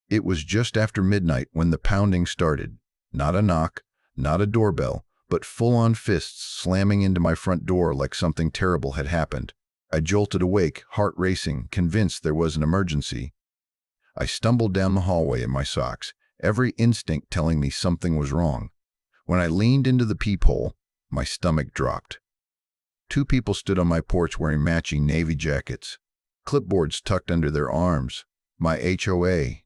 It was just after midnight when the pounding started. Not a knock, not a doorbell, but full-on fists slamming into my front door like something terrible had happened. I jolted awake, heart racing, convinced there was an emergency. I stumbled down the hallway in my socks, every instinct telling me something was wrong. When I leaned into the peephole, my stomach dropped. Two people stood on my porch wearing matching navy jackets, clipboards tucked under their arms, my HOA,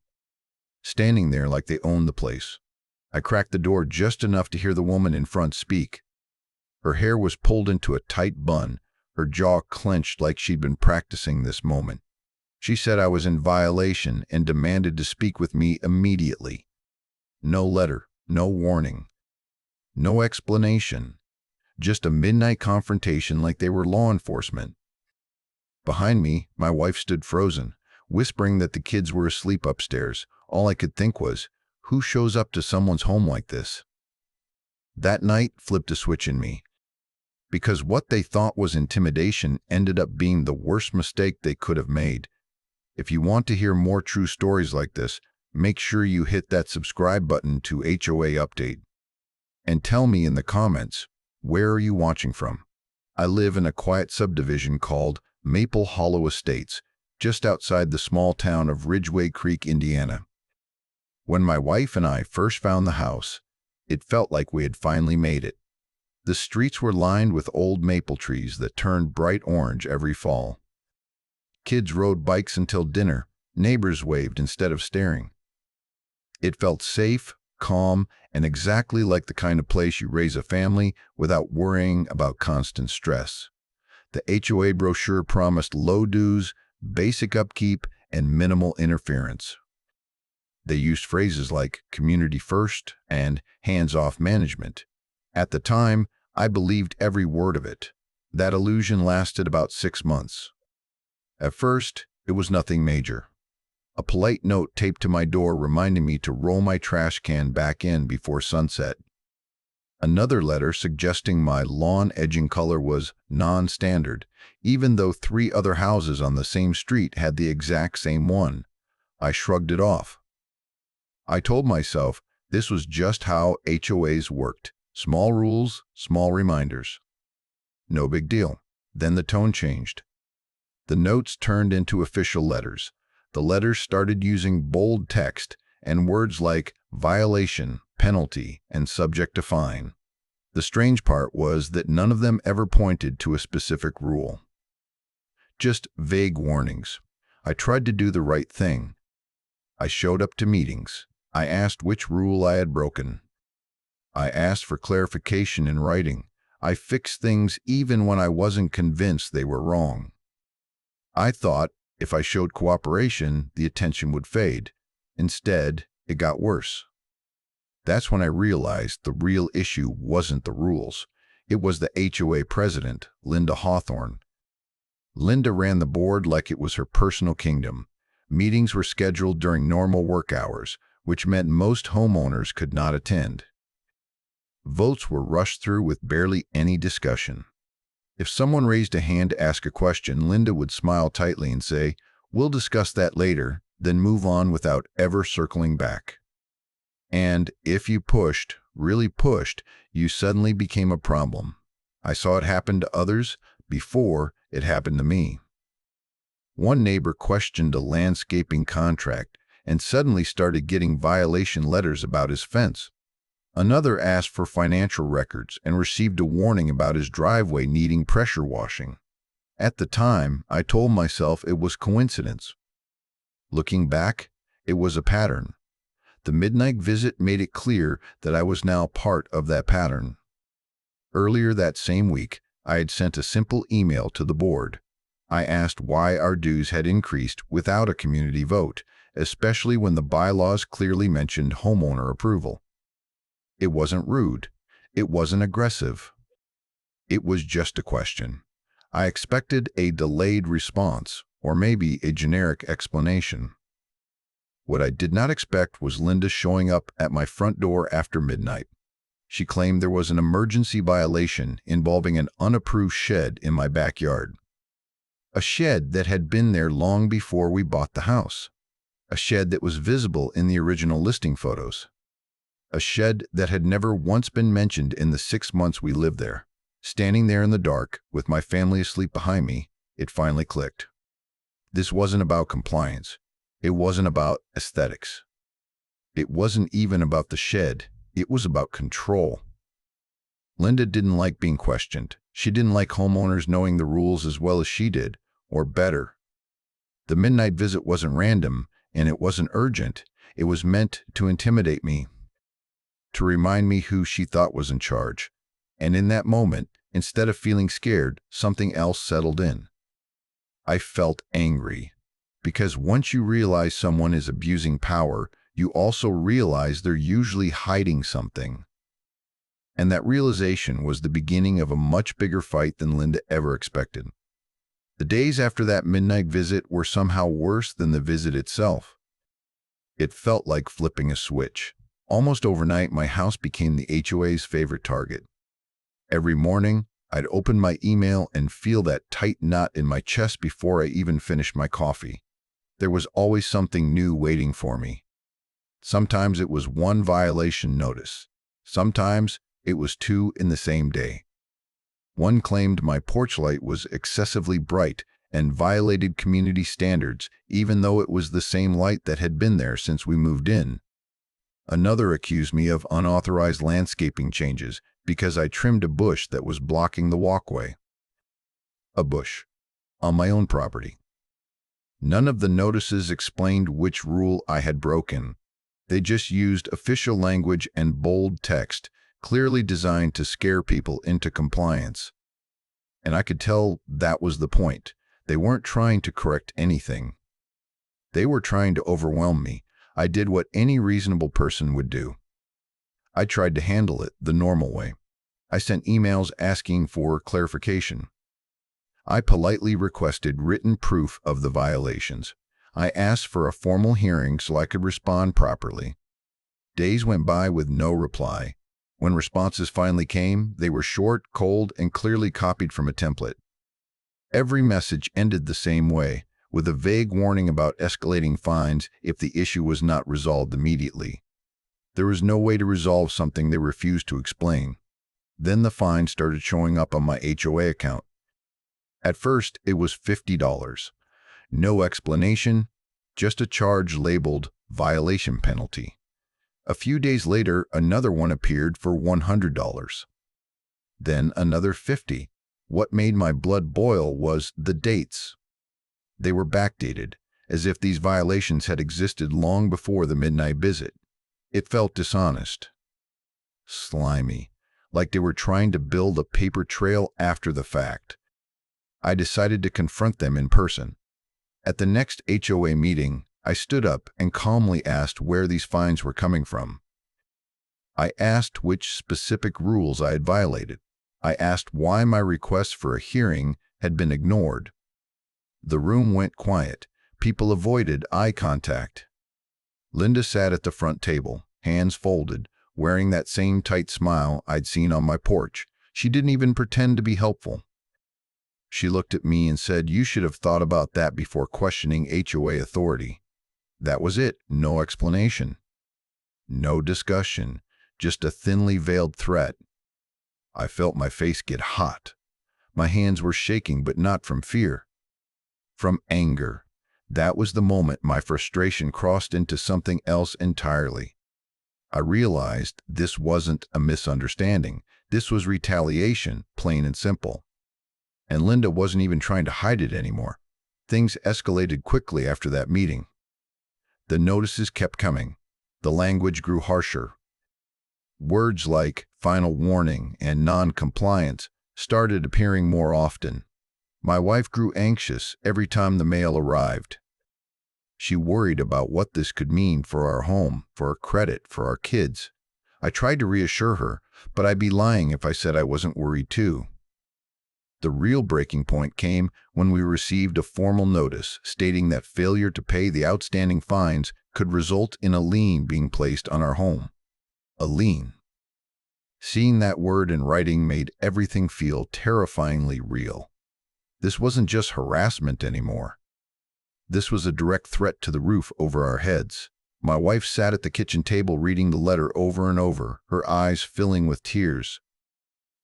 standing there like they owned the place. I cracked the door just enough to hear the woman in front speak. Her hair was pulled into a tight bun, her jaw clenched like she'd been practicing this moment. She said I was in violation and demanded to speak with me immediately. No letter, no warning, no explanation. Just a midnight confrontation like they were law enforcement. Behind me, my wife stood frozen, whispering that the kids were asleep upstairs. All I could think was, who shows up to someone's home like this? That night flipped a switch in me. Because what they thought was intimidation ended up being the worst mistake they could have made. If you want to hear more true stories like this, make sure you hit that subscribe button to HOA Update. And tell me in the comments, where are you watching from? I live in a quiet subdivision called Maple Hollow Estates, just outside the small town of Ridgway Creek, Indiana. When my wife and I first found the house, it felt like we had finally made it. The streets were lined with old maple trees that turned bright orange every fall. Kids rode bikes until dinner, neighbors waved instead of staring. It felt safe, calm, and exactly like the kind of place you raise a family without worrying about constant stress. The HOA brochure promised low dues, basic upkeep, and minimal interference. They used phrases like community first and hands-off management. At the time, I believed every word of it. That illusion lasted about 6 months. At first, it was nothing major. A polite note taped to my door reminding me to roll my trash can back in before sunset. Another letter suggesting my lawn edging color was non-standard, even though 3 other houses on the same street had the exact same one. I shrugged it off. I told myself this was just how HOAs worked. Small rules, small reminders. No big deal. Then the tone changed. The notes turned into official letters. The letters started using bold text and words like violation, penalty, and subject to fine. The strange part was that none of them ever pointed to a specific rule. Just vague warnings. I tried to do the right thing. I showed up to meetings. I asked which rule I had broken. I asked for clarification in writing. I fixed things even when I wasn't convinced they were wrong. I thought if I showed cooperation, the attention would fade. Instead, it got worse. That's when I realized the real issue wasn't the rules. It was the HOA president, Linda Hawthorne. Linda ran the board like it was her personal kingdom. Meetings were scheduled during normal work hours, which meant most homeowners could not attend. Votes were rushed through with barely any discussion. If someone raised a hand to ask a question, Linda would smile tightly and say, "We'll discuss that later," then move on without ever circling back. And if you pushed, really pushed, you suddenly became a problem. I saw it happen to others before it happened to me. One neighbor questioned a landscaping contract and suddenly started getting violation letters about his fence. Another asked for financial records and received a warning about his driveway needing pressure washing. At the time, I told myself it was coincidence. Looking back, it was a pattern. The midnight visit made it clear that I was now part of that pattern. Earlier that same week, I had sent a simple email to the board. I asked why our dues had increased without a community vote, especially when the bylaws clearly mentioned homeowner approval. It wasn't rude. It wasn't aggressive. It was just a question. I expected a delayed response, or maybe a generic explanation. What I did not expect was Linda showing up at my front door after midnight. She claimed there was an emergency violation involving an unapproved shed in my backyard. A shed that had been there long before we bought the house. a shed that was visible in the original listing photos, a shed that had never once been mentioned in the 6 months we lived there. Standing there in the dark, with my family asleep behind me, it finally clicked. This wasn't about compliance. It wasn't about aesthetics. It wasn't even about the shed. It was about control. Linda didn't like being questioned. She didn't like homeowners knowing the rules as well as she did, or better. The midnight visit wasn't random, and it wasn't urgent. It was meant to intimidate me, to remind me who she thought was in charge. And in that moment, instead of feeling scared, something else settled in. I felt angry. Because once you realize someone is abusing power, you also realize they're usually hiding something. And that realization was the beginning of a much bigger fight than Linda ever expected. The days after that midnight visit were somehow worse than the visit itself. It felt like flipping a switch. Almost overnight, my house became the HOA's favorite target. Every morning, I'd open my email and feel that tight knot in my chest before I even finished my coffee. There was always something new waiting for me. Sometimes it was one violation notice. Sometimes it was 2 in the same day. One claimed my porch light was excessively bright and violated community standards, even though it was the same light that had been there since we moved in. Another accused me of unauthorized landscaping changes because I trimmed a bush that was blocking the walkway. A bush. On my own property. None of the notices explained which rule I had broken. They just used official language and bold text, clearly designed to scare people into compliance. And I could tell that was the point. They weren't trying to correct anything. They were trying to overwhelm me. I did what any reasonable person would do. I tried to handle it the normal way. I sent emails asking for clarification. I politely requested written proof of the violations. I asked for a formal hearing so I could respond properly. Days went by with no reply. When responses finally came, they were short, cold, and clearly copied from a template. Every message ended the same way, with a vague warning about escalating fines if the issue was not resolved immediately. There was no way to resolve something they refused to explain. Then the fine started showing up on my HOA account. At first, it was $50. No explanation, just a charge labeled violation penalty. A few days later, another one appeared for $100. Then another $50. What made my blood boil was the dates. They were backdated, as if these violations had existed long before the midnight visit. It felt dishonest. Slimy, like they were trying to build a paper trail after the fact. I decided to confront them in person. At the next HOA meeting, I stood up and calmly asked where these fines were coming from. I asked which specific rules I had violated. I asked why my request for a hearing had been ignored. The room went quiet. People avoided eye contact. Linda sat at the front table, hands folded, wearing that same tight smile I'd seen on my porch. She didn't even pretend to be helpful. She looked at me and said, "You should have thought about that before questioning HOA authority." That was it. No explanation. No discussion. Just a thinly veiled threat. I felt my face get hot. My hands were shaking, but not from fear. From anger. That was the moment my frustration crossed into something else entirely. I realized this wasn't a misunderstanding. This was retaliation, plain and simple. And Linda wasn't even trying to hide it anymore. Things escalated quickly after that meeting. The notices kept coming. The language grew harsher. Words like final warning and non-compliance started appearing more often. My wife grew anxious every time the mail arrived. She worried about what this could mean for our home, for our credit, for our kids. I tried to reassure her, but I'd be lying if I said I wasn't worried too. The real breaking point came when we received a formal notice stating that failure to pay the outstanding fines could result in a lien being placed on our home. A lien. Seeing that word in writing made everything feel terrifyingly real. This wasn't just harassment anymore. This was a direct threat to the roof over our heads. My wife sat at the kitchen table reading the letter over and over, her eyes filling with tears.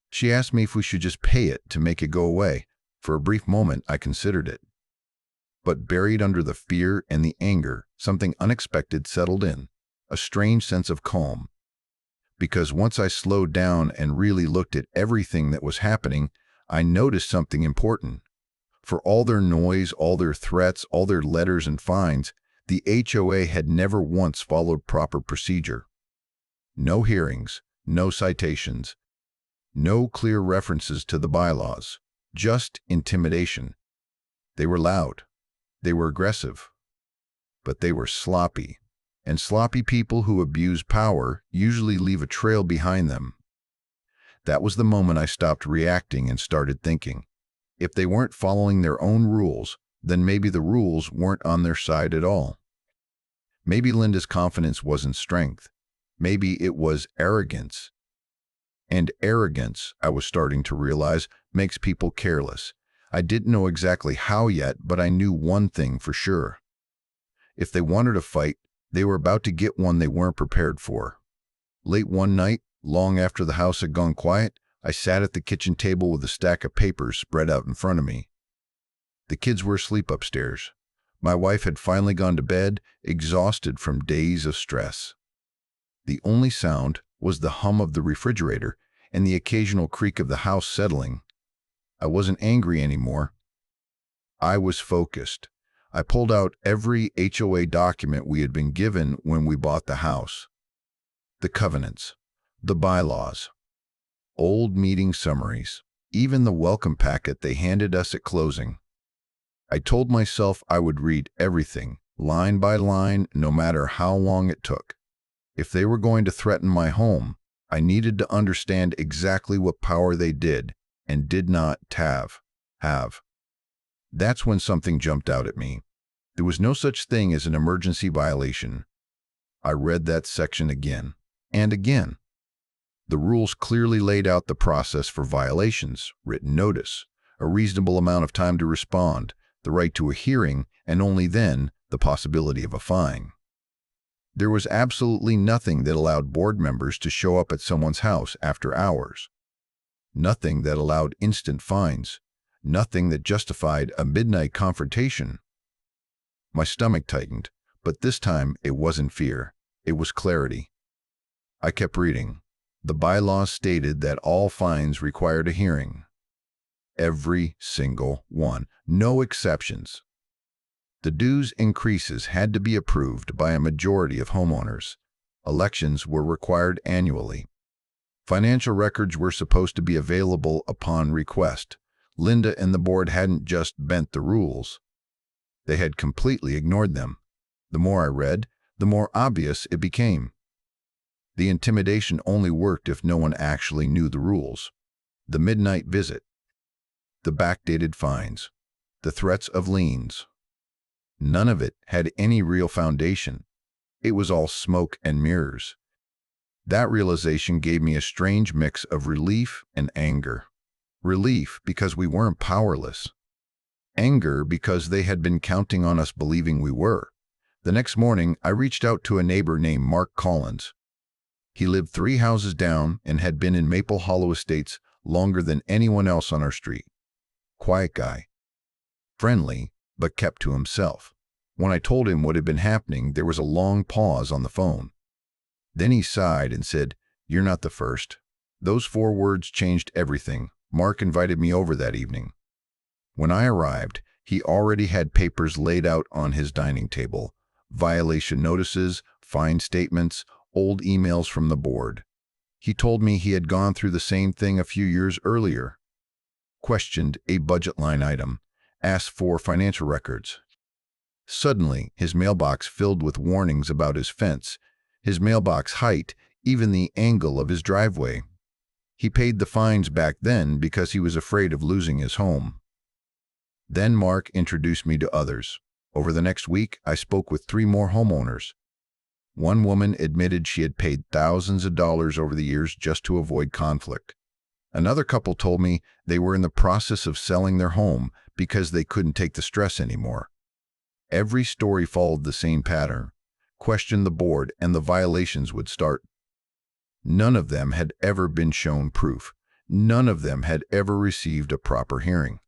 She asked me if we should just pay it to make it go away. For a brief moment, I considered it. But buried under the fear and the anger, something unexpected settled in, a strange sense of calm. Because once I slowed down and really looked at everything that was happening, I noticed something important. For all their noise, all their threats, all their letters and fines, the HOA had never once followed proper procedure. No hearings, no citations, no clear references to the bylaws, just intimidation. They were loud, they were aggressive, but they were sloppy. And sloppy people who abuse power usually leave a trail behind them. That was the moment I stopped reacting and started thinking. If they weren't following their own rules, then maybe the rules weren't on their side at all. Maybe Linda's confidence wasn't strength. Maybe it was arrogance. And arrogance, I was starting to realize, makes people careless. I didn't know exactly how yet, but I knew one thing for sure. If they wanted a fight, they were about to get one they weren't prepared for. Late one night, long after the house had gone quiet, I sat at the kitchen table with a stack of papers spread out in front of me. The kids were asleep upstairs. My wife had finally gone to bed, exhausted from days of stress. The only sound was the hum of the refrigerator and the occasional creak of the house settling. I wasn't angry anymore. I was focused. I pulled out every HOA document we had been given when we bought the house. The covenants, the bylaws, old meeting summaries, even the welcome packet they handed us at closing. I told myself I would read everything, line by line, no matter how long it took. If they were going to threaten my home, I needed to understand exactly what power they did and did not have. That's when something jumped out at me. There was no such thing as an emergency violation. I read that section again and again. The rules clearly laid out the process for violations, written notice, a reasonable amount of time to respond, the right to a hearing, and only then the possibility of a fine. There was absolutely nothing that allowed board members to show up at someone's house after hours. Nothing that allowed instant fines. Nothing that justified a midnight confrontation. My stomach tightened, but this time it wasn't fear. It was clarity. I kept reading. The bylaws stated that all fines required a hearing. Every single one. No exceptions. The dues increases had to be approved by a majority of homeowners. Elections were required annually. Financial records were supposed to be available upon request. Linda and the board hadn't just bent the rules. They had completely ignored them. The more I read, the more obvious it became. The intimidation only worked if no one actually knew the rules. The midnight visit. The backdated fines. The threats of liens. None of it had any real foundation. It was all smoke and mirrors. That realization gave me a strange mix of relief and anger. Relief because we weren't powerless. Anger because they had been counting on us believing we were. The next morning, I reached out to a neighbor named Mark Collins. He lived 3 houses down and had been in Maple Hollow Estates longer than anyone else on our street. Quiet guy. Friendly, but kept to himself. When I told him what had been happening, there was a long pause on the phone. Then he sighed and said, "You're not the first." Those 4 words changed everything. Mark invited me over that evening. When I arrived, he already had papers laid out on his dining table. Violation notices, fine statements, old emails from the board. He told me he had gone through the same thing a few years earlier. Questioned a budget line item. Asked for financial records. Suddenly, his mailbox filled with warnings about his fence, his mailbox height, even the angle of his driveway. He paid the fines back then because he was afraid of losing his home. Then Mark introduced me to others. Over the next week, I spoke with 3 more homeowners. One woman admitted she had paid thousands of dollars over the years just to avoid conflict. Another couple told me they were in the process of selling their home because they couldn't take the stress anymore. Every story followed the same pattern. Question the board and the violations would start. None of them had ever been shown proof. None of them had ever received a proper hearing.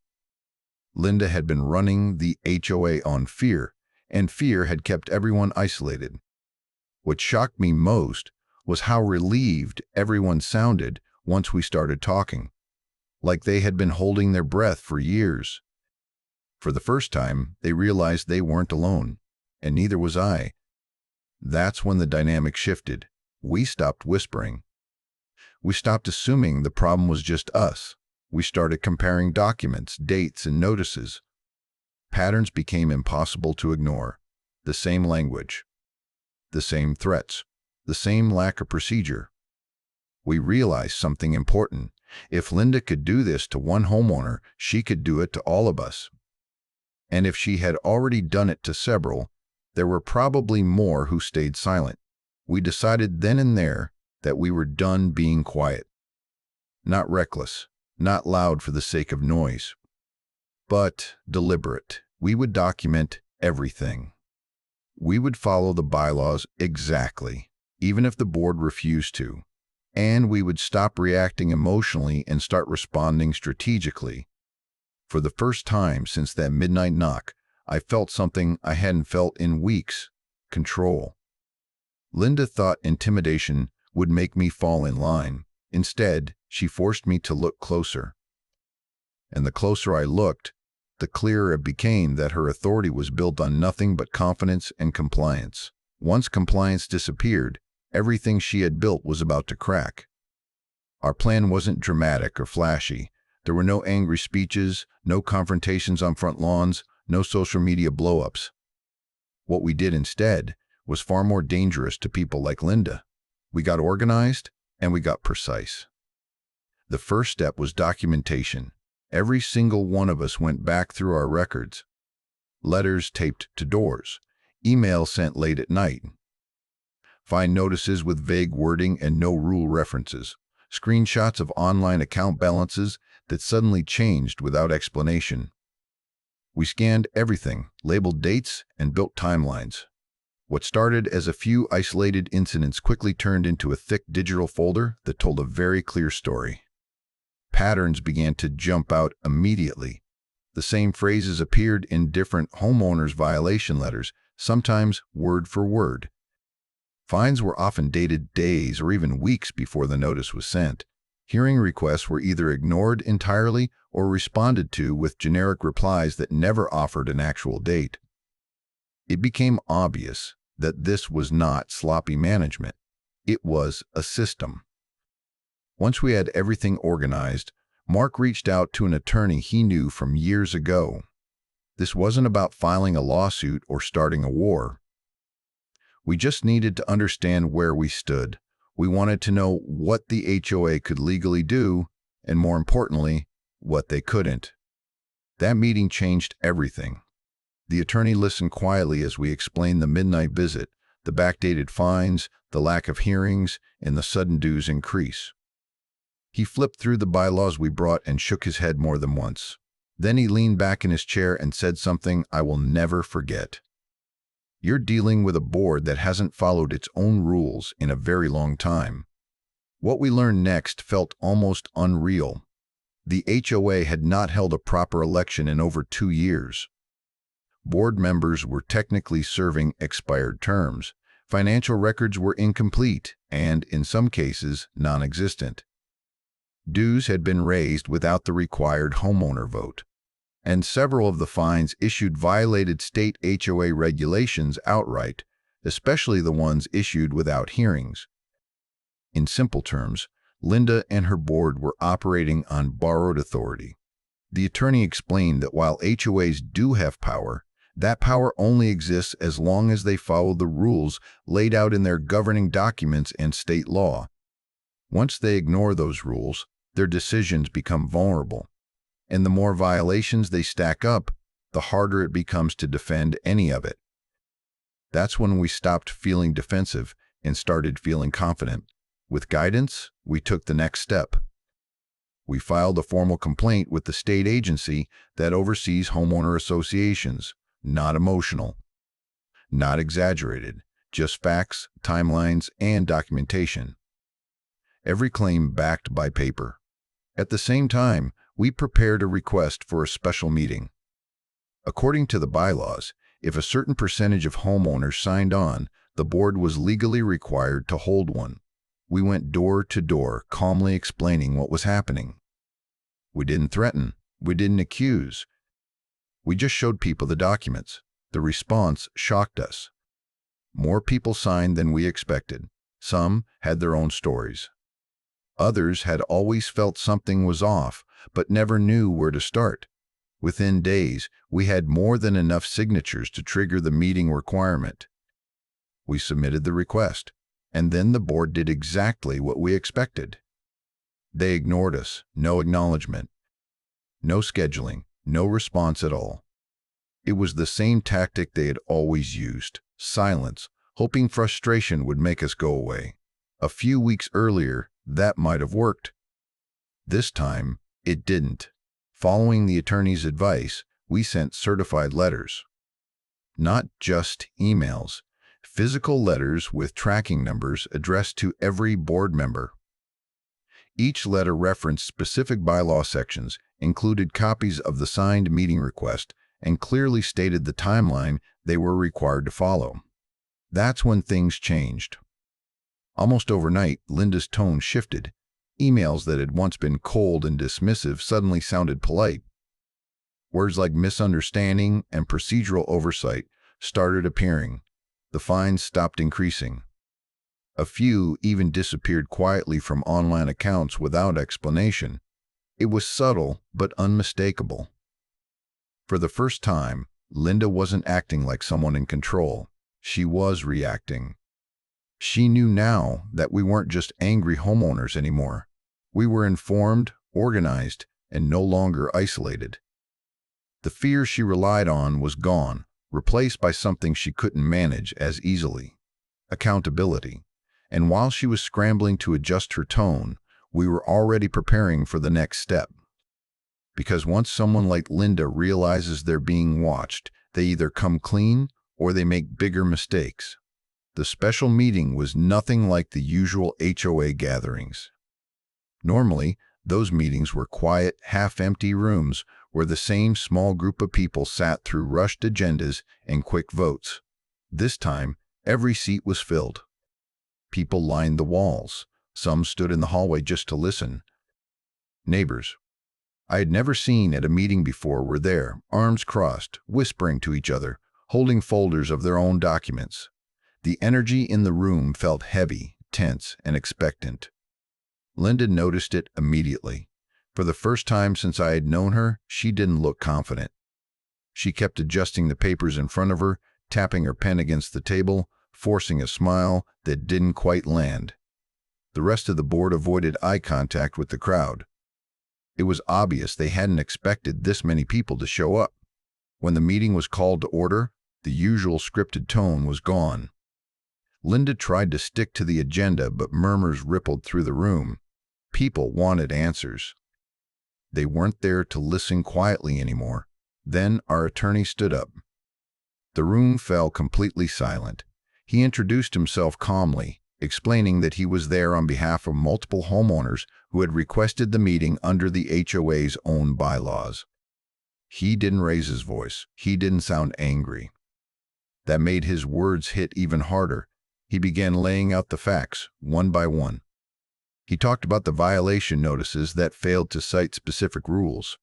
Linda had been running the HOA on fear, and fear had kept everyone isolated. What shocked me most was how relieved everyone sounded once we started talking, like they had been holding their breath for years. For the first time, they realized they weren't alone, and neither was I. That's when the dynamic shifted. We stopped whispering. We stopped assuming the problem was just us. We started comparing documents, dates, and notices. Patterns became impossible to ignore. The same language, the same threats, the same lack of procedure. We realized something important. If Linda could do this to one homeowner, she could do it to all of us. And if she had already done it to several, there were probably more who stayed silent. We decided then and there that we were done being quiet. Not reckless, not loud for the sake of noise, but deliberate. We would document everything. We would follow the bylaws exactly, even if the board refused to. And we would stop reacting emotionally and start responding strategically. For the first time since that midnight knock, I felt something I hadn't felt in weeks: control. Linda thought intimidation would make me fall in line. Instead, she forced me to look closer. And the closer I looked, the clearer it became that her authority was built on nothing but confidence and compliance. Once compliance disappeared, everything she had built was about to crack. Our plan wasn't dramatic or flashy. There were no angry speeches, no confrontations on front lawns, no social media blow-ups. What we did instead was far more dangerous to people like Linda. We got organized and we got precise. The first step was documentation. Every single one of us went back through our records. Letters taped to doors, emails sent late at night, fine notices with vague wording and no rule references, screenshots of online account balances that suddenly changed without explanation. We scanned everything, labeled dates, and built timelines. What started as a few isolated incidents quickly turned into a thick digital folder that told a very clear story. Patterns began to jump out immediately. The same phrases appeared in different homeowners' violation letters, sometimes word for word. Fines were often dated days or even weeks before the notice was sent. Hearing requests were either ignored entirely or responded to with generic replies that never offered an actual date. It became obvious that this was not sloppy management. It was a system. Once we had everything organized, Mark reached out to an attorney he knew from years ago. This wasn't about filing a lawsuit or starting a war. We just needed to understand where we stood. We wanted to know what the HOA could legally do, and more importantly, what they couldn't. That meeting changed everything. The attorney listened quietly as we explained the midnight visit, the backdated fines, the lack of hearings, and the sudden dues increase. He flipped through the bylaws we brought and shook his head more than once. Then he leaned back in his chair and said something I will never forget. "You're dealing with a board that hasn't followed its own rules in a very long time." What we learned next felt almost unreal. The HOA had not held a proper election in over 2 years. Board members were technically serving expired terms. Financial records were incomplete and, in some cases, non-existent. Dues had been raised without the required homeowner vote, and several of the fines issued violated state HOA regulations outright, especially the ones issued without hearings. In simple terms, Linda and her board were operating on borrowed authority. The attorney explained that while HOAs do have power, that power only exists as long as they follow the rules laid out in their governing documents and state law. Once they ignore those rules, their decisions become vulnerable. And the more violations they stack up, the harder it becomes to defend any of it. That's when we stopped feeling defensive and started feeling confident. With guidance, we took the next step. We filed a formal complaint with the state agency that oversees homeowner associations. not emotional, not exaggerated, just facts, timelines, and documentation. Every claim backed by paper. At the same time, we prepared a request for a special meeting. According to the bylaws, if a certain percentage of homeowners signed on, the board was legally required to hold one. We went door to door, calmly explaining what was happening. We didn't threaten. We didn't accuse. We just showed people the documents. The response shocked us. More people signed than we expected. Some had their own stories. Others had always felt something was off, but never knew where to start. Within days, we had more than enough signatures to trigger the meeting requirement. We submitted the request, and then the board did exactly what we expected. They ignored us, no acknowledgement, no scheduling, no response at all. It was the same tactic they had always used, silence, hoping frustration would make us go away. A few weeks earlier, that might have worked. This time, it didn't. Following the attorney's advice, we sent certified letters. Not just emails, physical letters with tracking numbers addressed to every board member. Each letter referenced specific bylaw sections, included copies of the signed meeting request, and clearly stated the timeline they were required to follow. That's when things changed. Almost overnight, Linda's tone shifted. Emails that had once been cold and dismissive suddenly sounded polite. Words like misunderstanding and procedural oversight started appearing. The fines stopped increasing. A few even disappeared quietly from online accounts without explanation. It was subtle but unmistakable. For the first time, Linda wasn't acting like someone in control. She was reacting. She knew now that we weren't just angry homeowners anymore. We were informed, organized, and no longer isolated. The fear she relied on was gone, replaced by something she couldn't manage as easily: accountability. And while she was scrambling to adjust her tone, we were already preparing for the next step. Because once someone like Linda realizes they're being watched, they either come clean or they make bigger mistakes. The special meeting was nothing like the usual HOA gatherings. Normally, those meetings were quiet, half-empty rooms where the same small group of people sat through rushed agendas and quick votes. This time, every seat was filled. People lined the walls. Some stood in the hallway just to listen. Neighbors I had never seen at a meeting before were there, arms crossed, whispering to each other, holding folders of their own documents. The energy in the room felt heavy, tense, and expectant. Linda noticed it immediately. For the first time since I had known her, she didn't look confident. She kept adjusting the papers in front of her, tapping her pen against the table, forcing a smile that didn't quite land. The rest of the board avoided eye contact with the crowd. It was obvious they hadn't expected this many people to show up. When the meeting was called to order, the usual scripted tone was gone. Linda tried to stick to the agenda, but murmurs rippled through the room. People wanted answers. They weren't there to listen quietly anymore. Then our attorney stood up. The room fell completely silent. He introduced himself calmly, explaining that he was there on behalf of multiple homeowners who had requested the meeting under the HOA's own bylaws. He didn't raise his voice. He didn't sound angry. That made his words hit even harder. He began laying out the facts, one by one. He talked about the violation notices that failed to cite specific rules.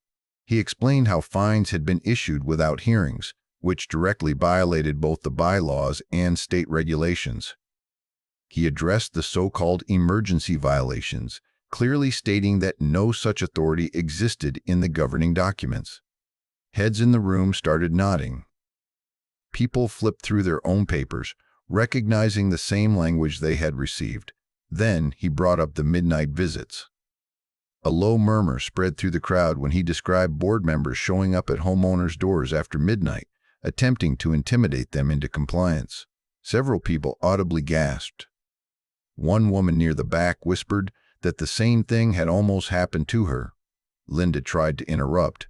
He explained how fines had been issued without hearings, which directly violated both the bylaws and state regulations. He addressed the so-called emergency violations, clearly stating that no such authority existed in the governing documents. Heads in the room started nodding. People flipped through their own papers, recognizing the same language they had received. Then he brought up the midnight visits. A low murmur spread through the crowd when he described board members showing up at homeowners' doors after midnight, attempting to intimidate them into compliance. Several people audibly gasped. One woman near the back whispered that the same thing had almost happened to her. Linda tried to interrupt.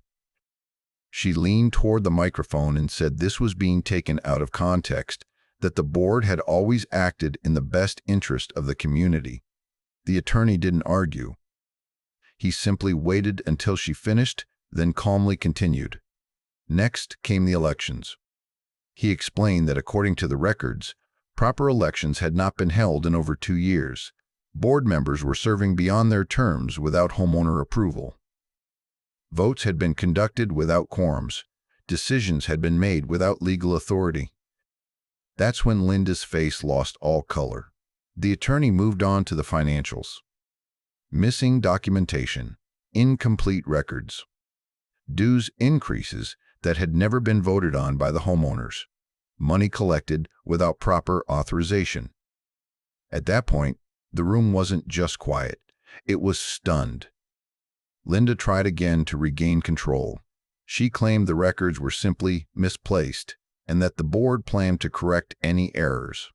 She leaned toward the microphone and said this was being taken out of context, that the board had always acted in the best interest of the community. The attorney didn't argue. He simply waited until she finished, then calmly continued. Next came the elections. He explained that according to the records, proper elections had not been held in over 2 years. Board members were serving beyond their terms without homeowner approval. Votes had been conducted without quorums. Decisions had been made without legal authority. That's when Linda's face lost all color. The attorney moved on to the financials. Missing documentation, incomplete records, dues increases that had never been voted on by the homeowners, money collected without proper authorization. At that point, the room wasn't just quiet, it was stunned. Linda tried again to regain control. She claimed the records were simply misplaced and that the board planned to correct any errors.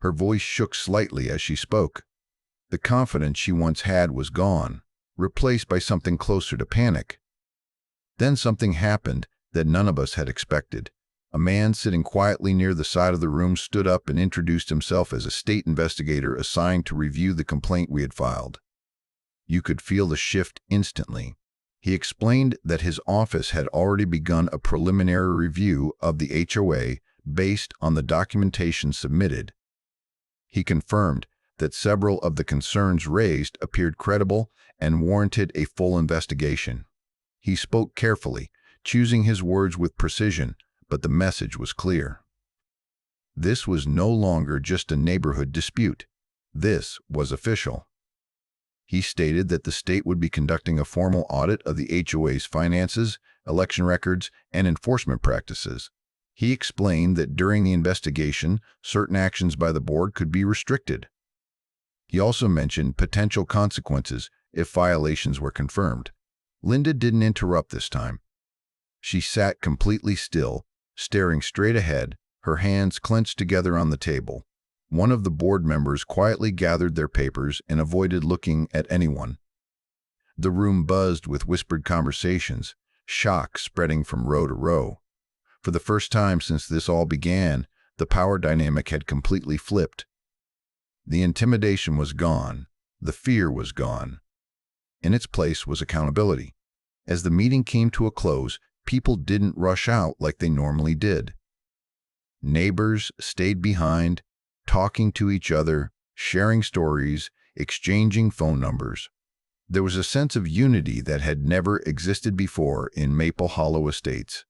Her voice shook slightly as she spoke. The confidence she once had was gone, replaced by something closer to panic. Then something happened that none of us had expected. A man sitting quietly near the side of the room stood up and introduced himself as a state investigator assigned to review the complaint we had filed. You could feel the shift instantly. He explained that his office had already begun a preliminary review of the HOA based on the documentation submitted. He confirmed that several of the concerns raised appeared credible and warranted a full investigation. He spoke carefully, choosing his words with precision, but the message was clear. This was no longer just a neighborhood dispute. This was official. He stated that the state would be conducting a formal audit of the HOA's finances, election records, and enforcement practices. He explained that during the investigation, certain actions by the board could be restricted. He also mentioned potential consequences if violations were confirmed. Linda didn't interrupt this time. She sat completely still, staring straight ahead, her hands clenched together on the table. One of the board members quietly gathered their papers and avoided looking at anyone. The room buzzed with whispered conversations, shock spreading from row to row. For the first time since this all began, the power dynamic had completely flipped. The intimidation was gone. The fear was gone. In its place was accountability. As the meeting came to a close, people didn't rush out like they normally did. Neighbors stayed behind, talking to each other, sharing stories, exchanging phone numbers. There was a sense of unity that had never existed before in Maple Hollow Estates.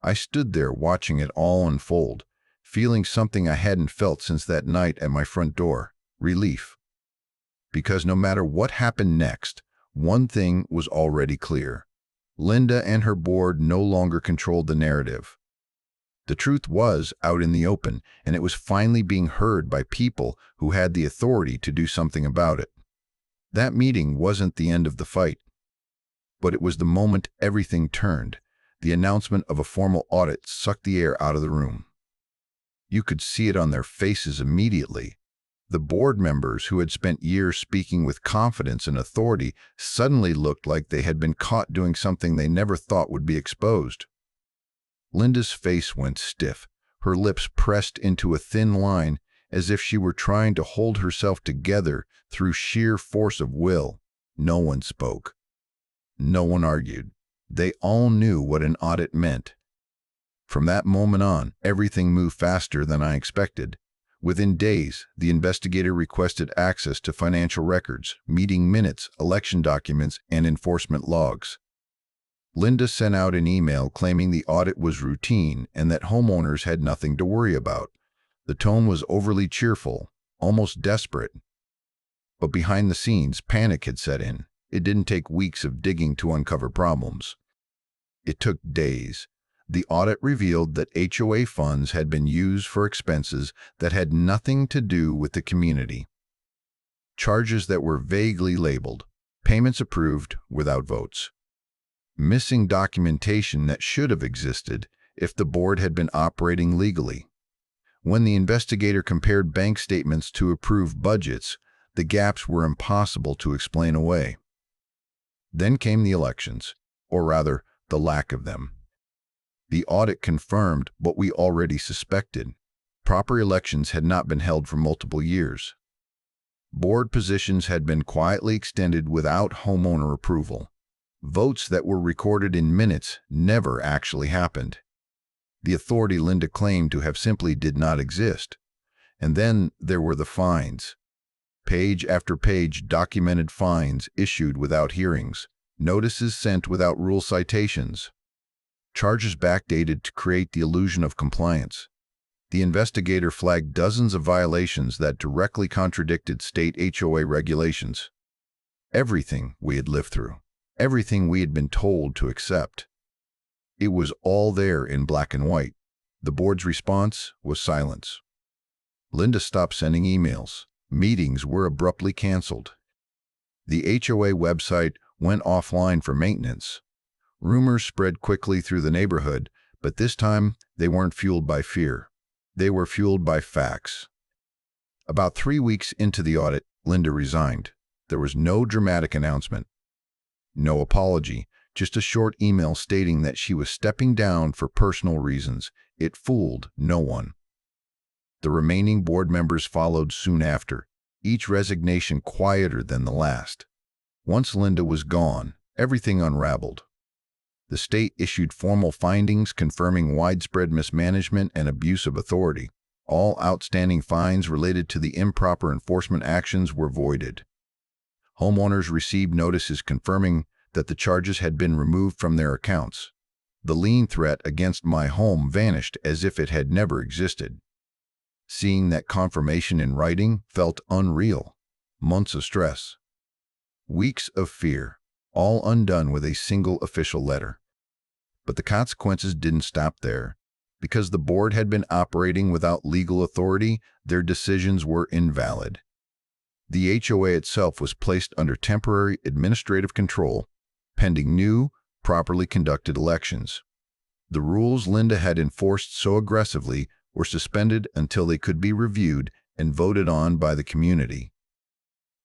I stood there watching it all unfold, feeling something I hadn't felt since that night at my front door: relief. Because no matter what happened next, one thing was already clear. Linda and her board no longer controlled the narrative. The truth was out in the open, and it was finally being heard by people who had the authority to do something about it. That meeting wasn't the end of the fight, but it was the moment everything turned. The announcement of a formal audit sucked the air out of the room. You could see it on their faces immediately. The board members who had spent years speaking with confidence and authority suddenly looked like they had been caught doing something they never thought would be exposed. Linda's face went stiff, her lips pressed into a thin line as if she were trying to hold herself together through sheer force of will. No one spoke. No one argued. They all knew what an audit meant. From that moment on, everything moved faster than I expected. Within days, the investigator requested access to financial records, meeting minutes, election documents, and enforcement logs. Linda sent out an email claiming the audit was routine and that homeowners had nothing to worry about. The tone was overly cheerful, almost desperate. But behind the scenes, panic had set in. It didn't take weeks of digging to uncover problems. It took days. The audit revealed that HOA funds had been used for expenses that had nothing to do with the community. Charges that were vaguely labeled, payments approved without votes. Missing documentation that should have existed if the board had been operating legally. When the investigator compared bank statements to approved budgets, the gaps were impossible to explain away. Then came the elections, or rather, the lack of them. The audit confirmed what we already suspected. Proper elections had not been held for multiple years. Board positions had been quietly extended without homeowner approval. Votes that were recorded in minutes never actually happened. The authority Linda claimed to have simply did not exist. And then there were the fines. Page after page documented fines issued without hearings, notices sent without rule citations, charges backdated to create the illusion of compliance. The investigator flagged dozens of violations that directly contradicted state HOA regulations. Everything we had lived through, everything we had been told to accept. It was all there in black and white. The board's response was silence. Linda stopped sending emails. Meetings were abruptly canceled. The HOA website went offline for maintenance. Rumors spread quickly through the neighborhood, but this time they weren't fueled by fear. They were fueled by facts. About 3 weeks into the audit, Linda resigned. There was no dramatic announcement. No apology, just a short email stating that she was stepping down for personal reasons. It fooled no one. The remaining board members followed soon after, each resignation quieter than the last. Once Linda was gone, everything unraveled. The state issued formal findings confirming widespread mismanagement and abuse of authority. All outstanding fines related to the improper enforcement actions were voided. Homeowners received notices confirming that the charges had been removed from their accounts. The lien threat against my home vanished as if it had never existed. Seeing that confirmation in writing felt unreal. Months of stress. Weeks of fear, all undone with a single official letter. But the consequences didn't stop there. Because the board had been operating without legal authority, their decisions were invalid. The HOA itself was placed under temporary administrative control, pending new, properly conducted elections. The rules Linda had enforced so aggressively were suspended until they could be reviewed and voted on by the community.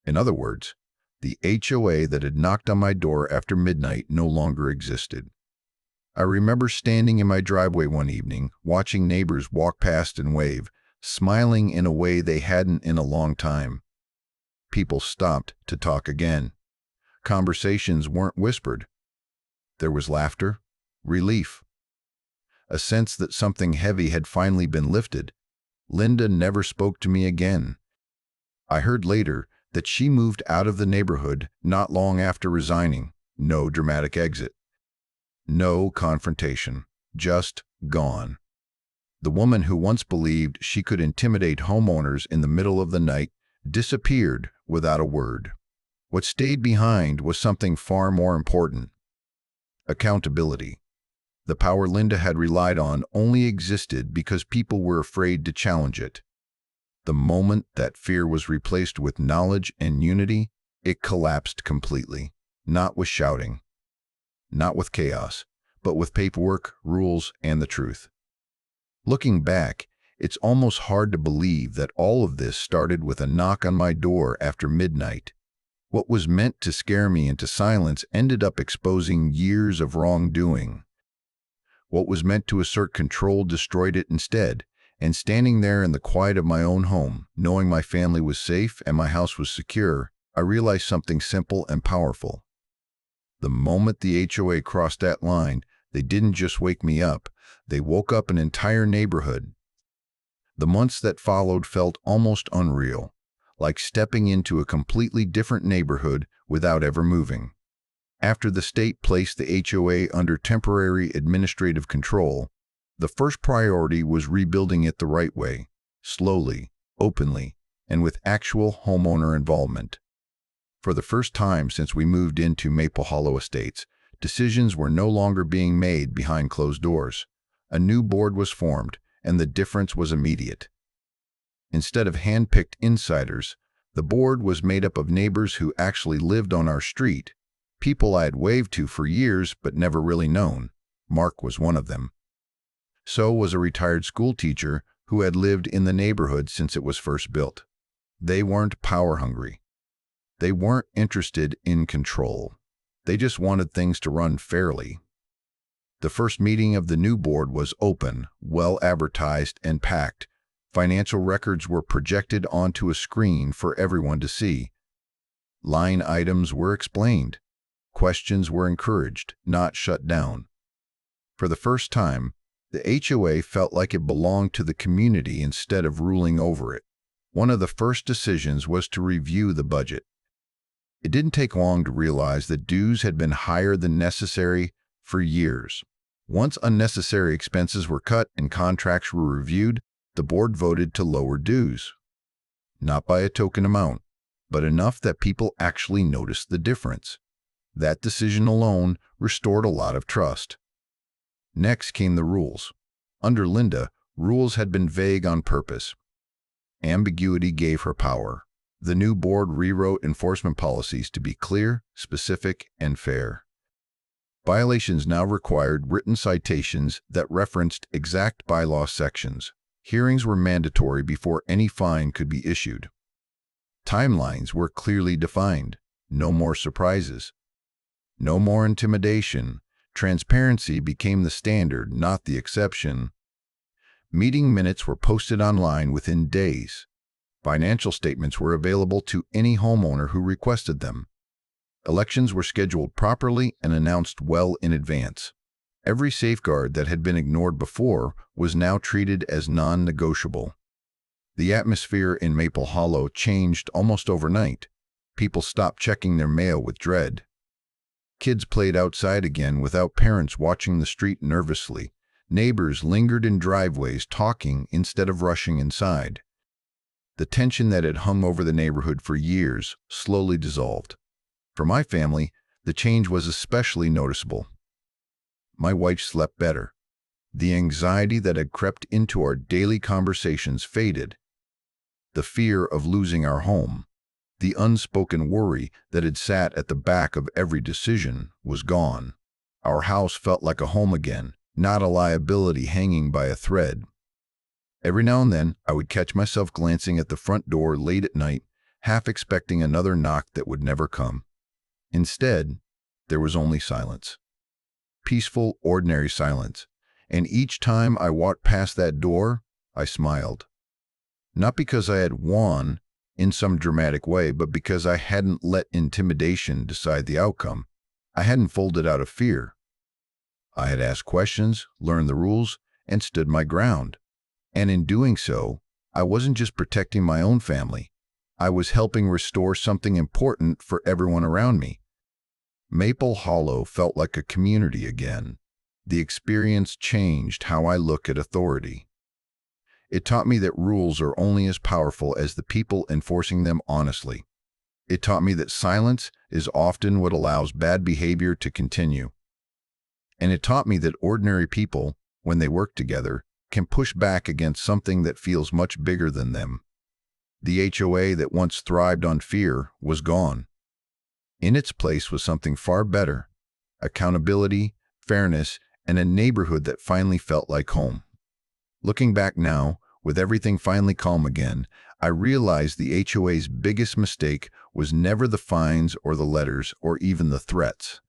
In other words, the HOA that had knocked on my door after midnight no longer existed. I remember standing in my driveway one evening, watching neighbors walk past and wave, smiling in a way they hadn't in a long time. People stopped to talk again. Conversations weren't whispered. There was laughter, relief, a sense that something heavy had finally been lifted. Linda never spoke to me again. I heard later that she moved out of the neighborhood not long after resigning. No dramatic exit. No confrontation. Just gone. The woman who once believed she could intimidate homeowners in the middle of the night disappeared without a word. What stayed behind was something far more important. Accountability. The power Linda had relied on only existed because people were afraid to challenge it. The moment that fear was replaced with knowledge and unity, it collapsed completely. Not with shouting, not with chaos, but with paperwork, rules, and the truth. Looking back, it's almost hard to believe that all of this started with a knock on my door after midnight. What was meant to scare me into silence ended up exposing years of wrongdoing. What was meant to assert control destroyed it instead, and standing there in the quiet of my own home, knowing my family was safe and my house was secure, I realized something simple and powerful. The moment the HOA crossed that line, they didn't just wake me up, they woke up an entire neighborhood. The months that followed felt almost unreal, like stepping into a completely different neighborhood without ever moving. After the state placed the HOA under temporary administrative control, the first priority was rebuilding it the right way, slowly, openly, and with actual homeowner involvement. For the first time since we moved into Maple Hollow Estates, decisions were no longer being made behind closed doors. A new board was formed, and the difference was immediate. Instead of hand-picked insiders, the board was made up of neighbors who actually lived on our street, people I had waved to for years but never really known. Mark was one of them. So was a retired school teacher who had lived in the neighborhood since it was first built. They weren't power-hungry. They weren't interested in control. They just wanted things to run fairly. The first meeting of the new board was open, well advertised, and packed. Financial records were projected onto a screen for everyone to see. Line items were explained. Questions were encouraged, not shut down. For the first time, the HOA felt like it belonged to the community instead of ruling over it. One of the first decisions was to review the budget. It didn't take long to realize that dues had been higher than necessary for years. Once unnecessary expenses were cut and contracts were reviewed, the board voted to lower dues. Not by a token amount, but enough that people actually noticed the difference. That decision alone restored a lot of trust. Next came the rules. Under Linda, rules had been vague on purpose. Ambiguity gave her power. The new board rewrote enforcement policies to be clear, specific, and fair. Violations now required written citations that referenced exact bylaw sections. Hearings were mandatory before any fine could be issued. Timelines were clearly defined. No more surprises. No more intimidation. Transparency became the standard, not the exception. Meeting minutes were posted online within days. Financial statements were available to any homeowner who requested them. Elections were scheduled properly and announced well in advance. Every safeguard that had been ignored before was now treated as non-negotiable. The atmosphere in Maple Hollow changed almost overnight. People stopped checking their mail with dread. Kids played outside again without parents watching the street nervously. Neighbors lingered in driveways talking instead of rushing inside. The tension that had hung over the neighborhood for years slowly dissolved. For my family, the change was especially noticeable. My wife slept better. The anxiety that had crept into our daily conversations faded. The fear of losing our home, the unspoken worry that had sat at the back of every decision, was gone. Our house felt like a home again, not a liability hanging by a thread. Every now and then, I would catch myself glancing at the front door late at night, half expecting another knock that would never come. Instead, there was only silence. Peaceful, ordinary silence. And each time I walked past that door, I smiled. Not because I had won in some dramatic way, but because I hadn't let intimidation decide the outcome. I hadn't folded out of fear. I had asked questions, learned the rules, and stood my ground. And in doing so, I wasn't just protecting my own family. I was helping restore something important for everyone around me. Maple Hollow felt like a community again. The experience changed how I look at authority. It taught me that rules are only as powerful as the people enforcing them honestly. It taught me that silence is often what allows bad behavior to continue. And it taught me that ordinary people, when they work together, can push back against something that feels much bigger than them. The HOA that once thrived on fear was gone. In its place was something far better: accountability, fairness, and a neighborhood that finally felt like home. Looking back now, with everything finally calm again, I realized the HOA's biggest mistake was never the fines or the letters or even the threats.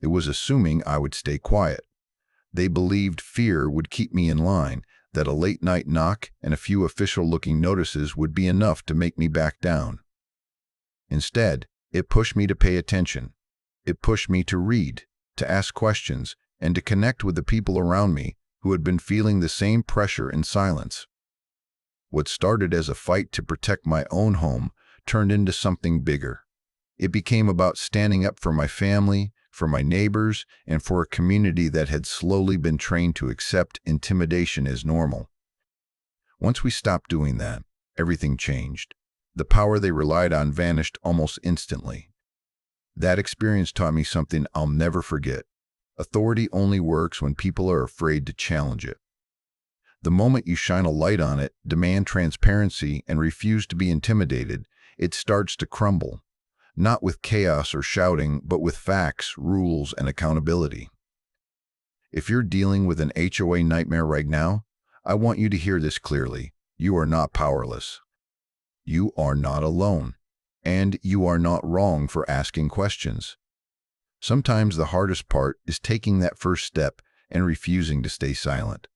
It was assuming I would stay quiet. They believed fear would keep me in line, that a late-night knock and a few official-looking notices would be enough to make me back down. Instead, it pushed me to pay attention. It pushed me to read, to ask questions, and to connect with the people around me who had been feeling the same pressure in silence. What started as a fight to protect my own home turned into something bigger. It became about standing up for my family, for my neighbors, and for a community that had slowly been trained to accept intimidation as normal. Once we stopped doing that, everything changed. The power they relied on vanished almost instantly. That experience taught me something I'll never forget. Authority only works when people are afraid to challenge it. The moment you shine a light on it, demand transparency, and refuse to be intimidated, it starts to crumble. Not with chaos or shouting, but with facts, rules, and accountability. If you're dealing with an HOA nightmare right now, I want you to hear this clearly. You are not powerless. You are not alone. And you are not wrong for asking questions. Sometimes the hardest part is taking that first step and refusing to stay silent.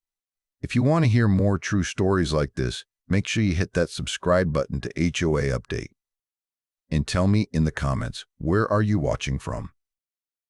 If you want to hear more true stories like this, make sure you hit that subscribe button to HOA Update. And tell me in the comments, where are you watching from?